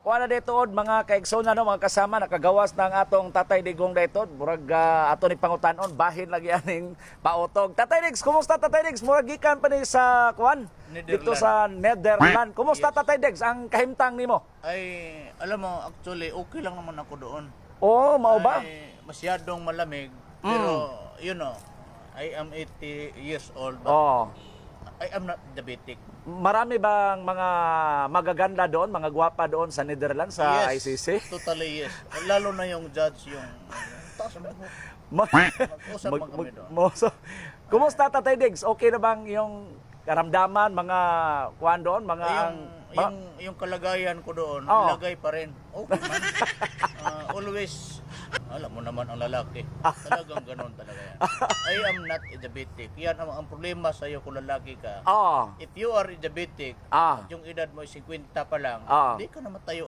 Kuha na dito mga kaigsoon no, mga kasama nakagawas ng atong Tatay Digong dito. Murag ato ni pangutanon bahin lagi aning pautog. Tatay Digs, kumusta Tatay Digs? Murag gikan pa ni sa kuan dito sa Netherlands. Kumusta Tatay Digs ang kahimtang nimo? Ay, alam mo, actually, okay lang naman ako doon. Oh, mao ba? Ay, masyadong malamig. Pero, you know, I am 80 years old, but Oh. I am not diabetic. Marami bang mga magaganda doon, mga gwapa doon sa Netherlands sa Yes, ICC? totally yes. Lalo na yung judge, yung taas mo. Mag-usap man kami doon. Kumusta Tatay Diggs? Okay na bang yung karamdaman, mga kuan doon, mga Yung kalagayan ko doon, Oo. lagay pa rin. Okay man. Always, alam mo naman ang lalaki. Talagang ganun talaga yan. I am not diabetic. Yan ang problema sa iyo kung lalaki ka. Oh. If you are diabetic, Ah. yung edad mo ay 50 pa lang, Ah. hindi ka na matayo.